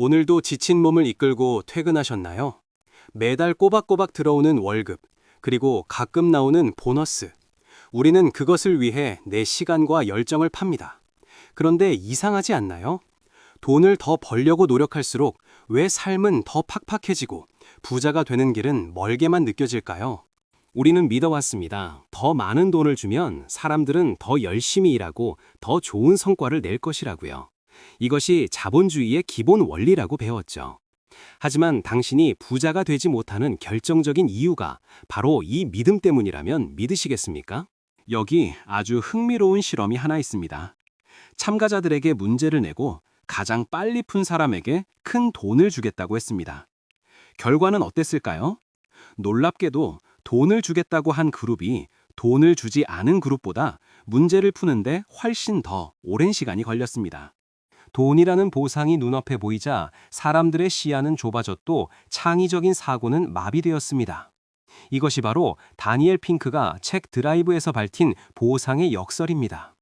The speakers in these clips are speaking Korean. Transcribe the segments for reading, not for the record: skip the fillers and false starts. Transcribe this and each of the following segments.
오늘도 지친 몸을 이끌고 퇴근하셨나요? 매달 꼬박꼬박 들어오는 월급, 그리고 가끔 나오는 보너스. 우리는 그것을 위해 내 시간과 열정을 팝니다. 그런데 이상하지 않나요? 돈을 더 벌려고 노력할수록 왜 삶은 더 팍팍해지고 부자가 되는 길은 멀게만 느껴질까요? 우리는 믿어왔습니다. 더 많은 돈을 주면 사람들은 더 열심히 일하고 더 좋은 성과를 낼 것이라고요. 이것이 자본주의의 기본 원리라고 배웠죠. 하지만 당신이 부자가 되지 못하는 결정적인 이유가 바로 이 믿음 때문이라면 믿으시겠습니까? 여기 아주 흥미로운 실험이 하나 있습니다. 참가자들에게 문제를 내고 가장 빨리 푼 사람에게 큰 돈을 주겠다고 했습니다. 결과는 어땠을까요? 놀랍게도 돈을 주겠다고 한 그룹이 돈을 주지 않은 그룹보다 문제를 푸는데 훨씬 더 오랜 시간이 걸렸습니다. 돈이라는 보상이 눈앞에 보이자 사람들의 시야는 좁아졌고 창의적인 사고는 마비되었습니다. 이것이 바로 다니엘 핑크가 책 드라이브에서 밝힌 보상의 역설입니다.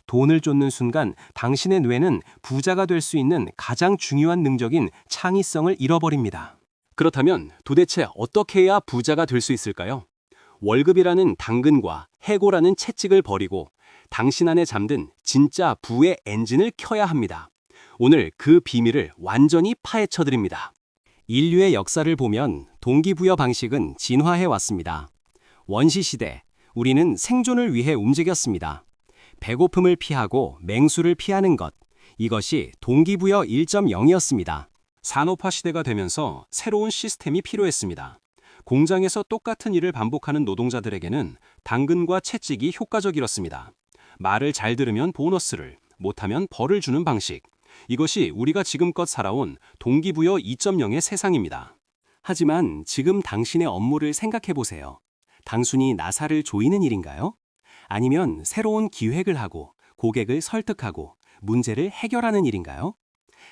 돈을 쫓는 순간 당신의 뇌는 부자가 될 수 있는 가장 중요한 능력인 창의성을 잃어버립니다. 그렇다면 도대체 어떻게 해야 부자가 될 수 있을까요? 월급이라는 당근과 해고라는 채찍을 버리고 당신 안에 잠든 진짜 부의 엔진을 켜야 합니다. 오늘 그 비밀을 완전히 파헤쳐드립니다. 인류의 역사를 보면 동기부여 방식은 진화해 왔습니다. 원시시대, 우리는 생존을 위해 움직였습니다. 배고픔을 피하고 맹수를 피하는 것, 이것이 동기부여 1.0이었습니다. 산업화 시대가 되면서 새로운 시스템이 필요했습니다. 공장에서 똑같은 일을 반복하는 노동자들에게는 당근과 채찍이 효과적이었습니다. 말을 잘 들으면 보너스를, 못하면 벌을 주는 방식. 이것이 우리가 지금껏 살아온 동기부여 2.0의 세상입니다. 하지만 지금 당신의 업무를 생각해 보세요. 단순히 나사를 조이는 일인가요? 아니면 새로운 기획을 하고 고객을 설득하고 문제를 해결하는 일인가요?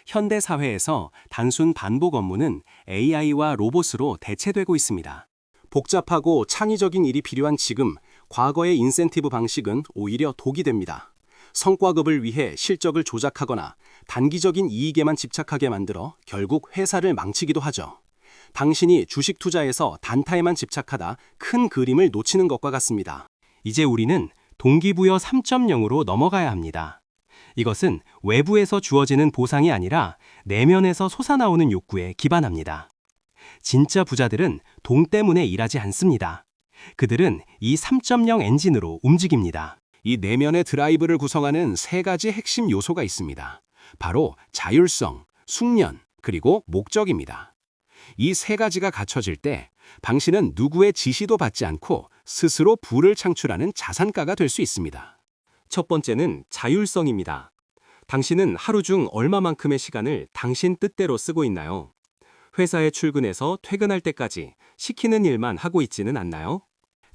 현대 사회에서 단순 반복 업무는 AI와 로봇으로 대체되고 있습니다. 복잡하고 창의적인 일이 필요한 지금, 과거의 인센티브 방식은 오히려 독이 됩니다. 성과급을 위해 실적을 조작하거나 단기적인 이익에만 집착하게 만들어 결국 회사를 망치기도 하죠. 당신이 주식 투자에서 단타에만 집착하다 큰 그림을 놓치는 것과 같습니다. 이제 우리는 동기부여 3.0으로 넘어가야 합니다. 이것은 외부에서 주어지는 보상이 아니라 내면에서 솟아나오는 욕구에 기반합니다. 진짜 부자들은 돈 때문에 일하지 않습니다. 그들은 이 3.0 엔진으로 움직입니다. 이 내면의 드라이브를 구성하는 세 가지 핵심 요소가 있습니다. 바로 자율성, 숙련, 그리고 목적입니다. 이 세 가지가 갖춰질 때 당신은 누구의 지시도 받지 않고 스스로 부를 창출하는 자산가가 될 수 있습니다. 첫 번째는 자율성입니다. 당신은 하루 중 얼마만큼의 시간을 당신 뜻대로 쓰고 있나요? 회사에 출근해서 퇴근할 때까지 시키는 일만 하고 있지는 않나요?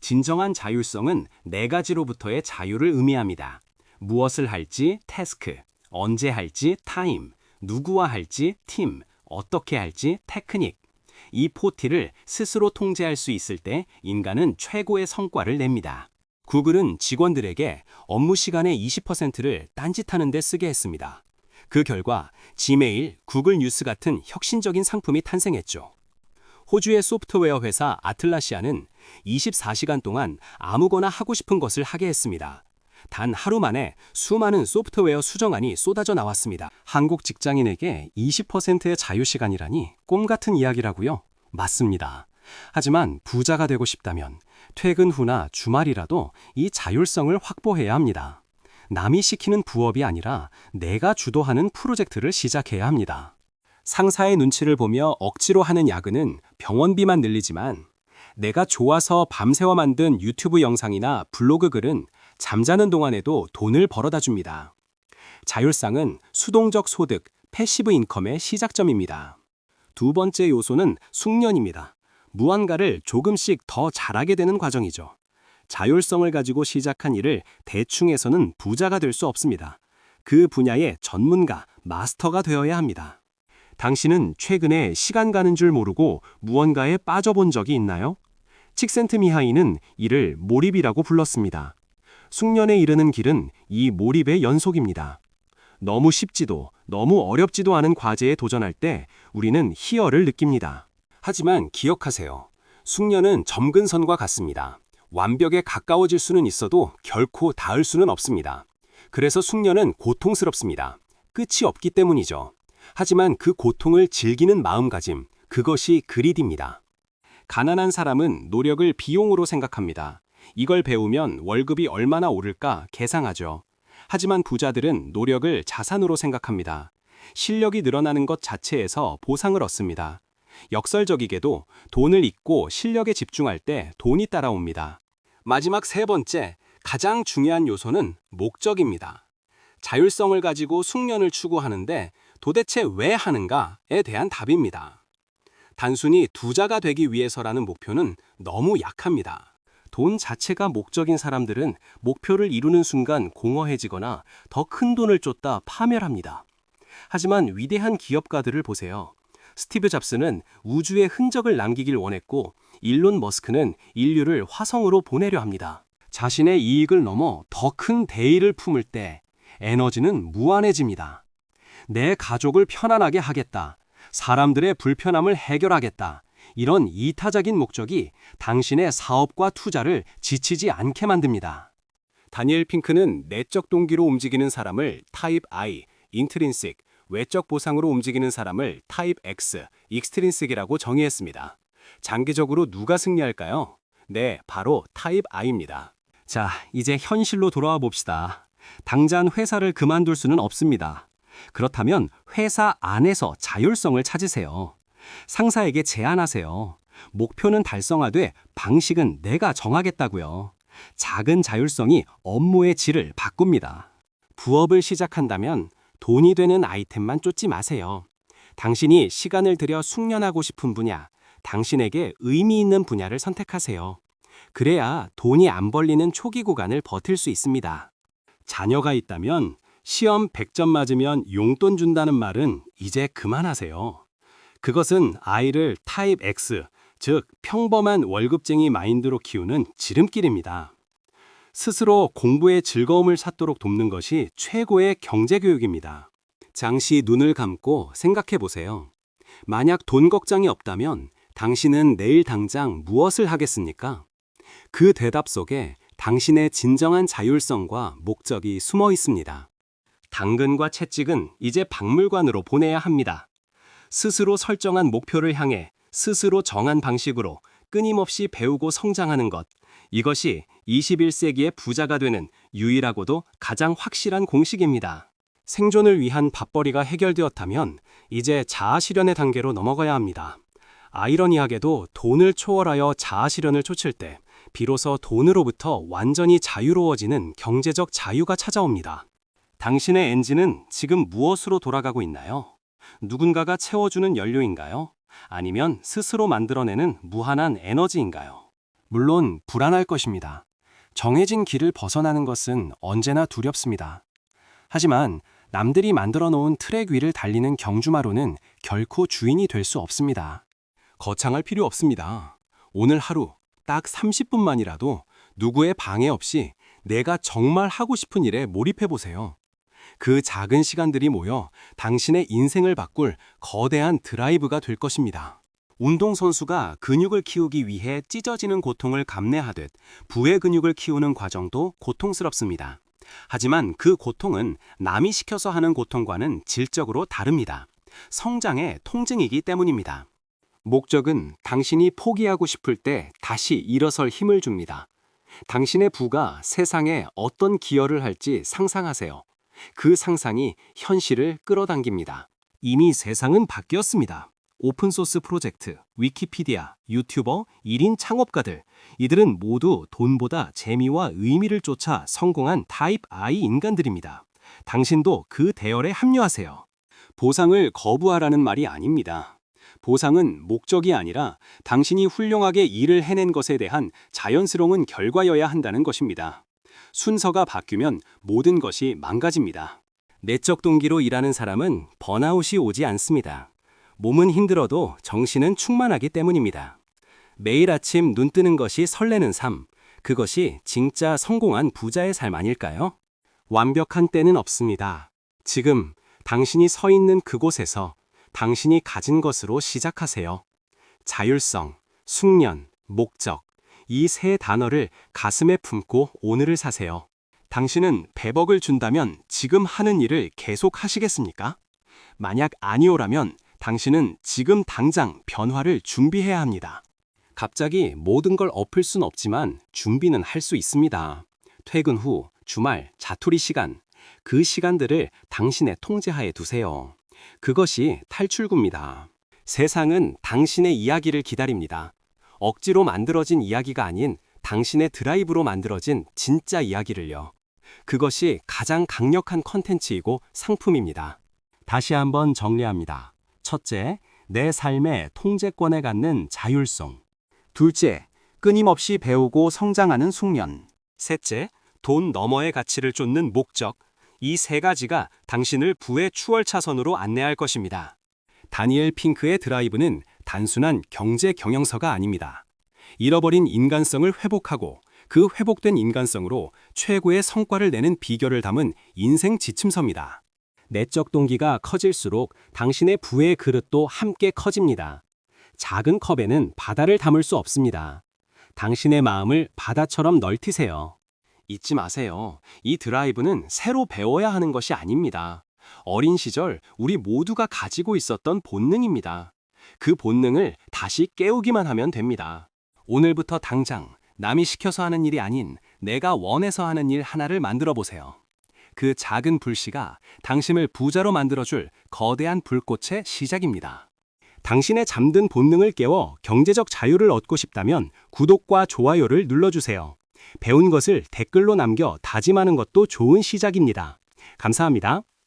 진정한 자율성은 네 가지로부터의 자유를 의미합니다. 무엇을 할지 태스크, 언제 할지 타임, 누구와 할지 팀, 어떻게 할지 테크닉. 이 포티를 스스로 통제할 수 있을 때 인간은 최고의 성과를 냅니다. 구글은 직원들에게 업무 시간의 20%를 딴짓하는 데 쓰게 했습니다. 그 결과 지메일, 구글 뉴스 같은 혁신적인 상품이 탄생했죠. 호주의 소프트웨어 회사 아틀라시아는 24시간 동안 아무거나 하고 싶은 것을 하게 했습니다. 단 하루 만에 수많은 소프트웨어 수정안이 쏟아져 나왔습니다. 한국 직장인에게 20%의 자유시간이라니 꿈 같은 이야기라고요? 맞습니다. 하지만 부자가 되고 싶다면 퇴근 후나 주말이라도 이 자율성을 확보해야 합니다. 남이 시키는 부업이 아니라 내가 주도하는 프로젝트를 시작해야 합니다. 상사의 눈치를 보며 억지로 하는 야근은 병원비만 늘리지만 내가 좋아서 밤새워 만든 유튜브 영상이나 블로그 글은 잠자는 동안에도 돈을 벌어다 줍니다. 자율성은 수동적 소득, 패시브 인컴의 시작점입니다. 두 번째 요소는 숙련입니다. 무언가를 조금씩 더 잘하게 되는 과정이죠. 자율성을 가지고 시작한 일을 대충 해서는 부자가 될 수 없습니다. 그 분야의 전문가, 마스터가 되어야 합니다. 당신은 최근에 시간 가는 줄 모르고 무언가에 빠져본 적이 있나요? 칙센트미하이는 이를 몰입이라고 불렀습니다. 숙련에 이르는 길은 이 몰입의 연속입니다. 너무 쉽지도 너무 어렵지도 않은 과제에 도전할 때 우리는 희열을 느낍니다. 하지만 기억하세요. 숙련은 점근선과 같습니다. 완벽에 가까워질 수는 있어도 결코 닿을 수는 없습니다. 그래서 숙련은 고통스럽습니다. 끝이 없기 때문이죠. 하지만 그 고통을 즐기는 마음가짐, 그것이 그리디입니다. 가난한 사람은 노력을 비용으로 생각합니다. 이걸 배우면 월급이 얼마나 오를까 계상하죠. 하지만 부자들은 노력을 자산으로 생각합니다. 실력이 늘어나는 것 자체에서 보상을 얻습니다. 역설적이게도 돈을 잊고 실력에 집중할 때 돈이 따라옵니다. 마지막 세 번째, 가장 중요한 요소는 목적입니다. 자율성을 가지고 숙련을 추구하는데 도대체 왜 하는가에 대한 답입니다. 단순히 두자가 되기 위해서라는 목표는 너무 약합니다. 돈 자체가 목적인 사람들은 목표를 이루는 순간 공허해지거나 더 큰 돈을 쫓다 파멸합니다. 하지만 위대한 기업가들을 보세요. 스티브 잡스는 우주에 흔적을 남기길 원했고 일론 머스크는 인류를 화성으로 보내려 합니다. 자신의 이익을 넘어 더 큰 대의를 품을 때 에너지는 무한해집니다. 내 가족을 편안하게 하겠다. 사람들의 불편함을 해결하겠다. 이런 이타적인 목적이 당신의 사업과 투자를 지치지 않게 만듭니다. 다니엘 핑크는 내적 동기로 움직이는 사람을 타입 I, 인트린식, 외적 보상으로 움직이는 사람을 타입 X, 익스트린식이라고 정의했습니다. 장기적으로 누가 승리할까요? 네, 바로 타입 I입니다. 자, 이제 현실로 돌아와 봅시다. 당장 회사를 그만둘 수는 없습니다. 그렇다면 회사 안에서 자율성을 찾으세요. 상사에게 제안하세요. 목표는 달성하되 방식은 내가 정하겠다고요. 작은 자율성이 업무의 질을 바꿉니다. 부업을 시작한다면 돈이 되는 아이템만 쫓지 마세요. 당신이 시간을 들여 숙련하고 싶은 분야, 당신에게 의미 있는 분야를 선택하세요. 그래야 돈이 안 벌리는 초기 구간을 버틸 수 있습니다. 자녀가 있다면 시험 100점 맞으면 용돈 준다는 말은 이제 그만하세요. 그것은 아이를 타입 X, 즉 평범한 월급쟁이 마인드로 키우는 지름길입니다. 스스로 공부의 즐거움을 찾도록 돕는 것이 최고의 경제교육입니다. 잠시 눈을 감고 생각해 보세요. 만약 돈 걱정이 없다면 당신은 내일 당장 무엇을 하겠습니까? 그 대답 속에 당신의 진정한 자율성과 목적이 숨어 있습니다. 당근과 채찍은 이제 박물관으로 보내야 합니다. 스스로 설정한 목표를 향해 스스로 정한 방식으로 끊임없이 배우고 성장하는 것. 이것이 21세기의 부자가 되는 유일하고도 가장 확실한 공식입니다. 생존을 위한 밥벌이가 해결되었다면 이제 자아실현의 단계로 넘어가야 합니다. 아이러니하게도 돈을 초월하여 자아실현을 쫓을 때 비로소 돈으로부터 완전히 자유로워지는 경제적 자유가 찾아옵니다. 당신의 엔진은 지금 무엇으로 돌아가고 있나요? 누군가가 채워주는 연료인가요? 아니면 스스로 만들어내는 무한한 에너지인가요? 물론 불안할 것입니다. 정해진 길을 벗어나는 것은 언제나 두렵습니다. 하지만 남들이 만들어 놓은 트랙 위를 달리는 경주마로는 결코 주인이 될 수 없습니다. 거창할 필요 없습니다. 오늘 하루 딱 30분만이라도 누구의 방해 없이 내가 정말 하고 싶은 일에 몰입해 보세요. 그 작은 시간들이 모여 당신의 인생을 바꿀 거대한 드라이브가 될 것입니다. 운동선수가 근육을 키우기 위해 찢어지는 고통을 감내하듯 부의 근육을 키우는 과정도 고통스럽습니다. 하지만 그 고통은 남이 시켜서 하는 고통과는 질적으로 다릅니다. 성장의 통증이기 때문입니다. 목적은 당신이 포기하고 싶을 때 다시 일어설 힘을 줍니다. 당신의 부가 세상에 어떤 기여를 할지 상상하세요. 그 상상이 현실을 끌어당깁니다. 이미 세상은 바뀌었습니다. 오픈소스 프로젝트, 위키피디아, 유튜버, 1인 창업가들, 이들은 모두 돈보다 재미와 의미를 쫓아 성공한 타입 I 인간들입니다. 당신도 그 대열에 합류하세요. 보상을 거부하라는 말이 아닙니다. 보상은 목적이 아니라 당신이 훌륭하게 일을 해낸 것에 대한 자연스러운 결과여야 한다는 것입니다. 순서가 바뀌면 모든 것이 망가집니다. 내적 동기로 일하는 사람은 번아웃이 오지 않습니다. 몸은 힘들어도 정신은 충만하기 때문입니다. 매일 아침 눈 뜨는 것이 설레는 삶, 그것이 진짜 성공한 부자의 삶 아닐까요? 완벽한 때는 없습니다. 지금 당신이 서 있는 그곳에서 당신이 가진 것으로 시작하세요. 자율성, 숙련, 목적, 이 세 단어를 가슴에 품고 오늘을 사세요. 당신은 100억을 준다면 지금 하는 일을 계속 하시겠습니까? 만약 아니오라면 당신은 지금 당장 변화를 준비해야 합니다. 갑자기 모든 걸 엎을 순 없지만 준비는 할 수 있습니다. 퇴근 후, 주말, 자투리 시간, 그 시간들을 당신의 통제하에 두세요. 그것이 탈출구입니다. 세상은 당신의 이야기를 기다립니다. 억지로 만들어진 이야기가 아닌 당신의 드라이브로 만들어진 진짜 이야기를요. 그것이 가장 강력한 컨텐츠이고 상품입니다. 다시 한번 정리합니다. 첫째, 내 삶의 통제권에 갖는 자율성. 둘째, 끊임없이 배우고 성장하는 숙련. 셋째, 돈 너머의 가치를 쫓는 목적. 이 세 가지가 당신을 부의 추월 차선으로 안내할 것입니다. 다니엘 핑크의 드라이브는 단순한 경제 경영서가 아닙니다. 잃어버린 인간성을 회복하고 그 회복된 인간성으로 최고의 성과를 내는 비결을 담은 인생 지침서입니다. 내적 동기가 커질수록 당신의 부의 그릇도 함께 커집니다. 작은 컵에는 바다를 담을 수 없습니다. 당신의 마음을 바다처럼 넓히세요. 잊지 마세요. 이 드라이브는 새로 배워야 하는 것이 아닙니다. 어린 시절 우리 모두가 가지고 있었던 본능입니다. 그 본능을 다시 깨우기만 하면 됩니다. 오늘부터 당장 남이 시켜서 하는 일이 아닌 내가 원해서 하는 일 하나를 만들어 보세요. 그 작은 불씨가 당신을 부자로 만들어줄 거대한 불꽃의 시작입니다. 당신의 잠든 본능을 깨워 경제적 자유를 얻고 싶다면 구독과 좋아요를 눌러주세요. 배운 것을 댓글로 남겨 다짐하는 것도 좋은 시작입니다. 감사합니다.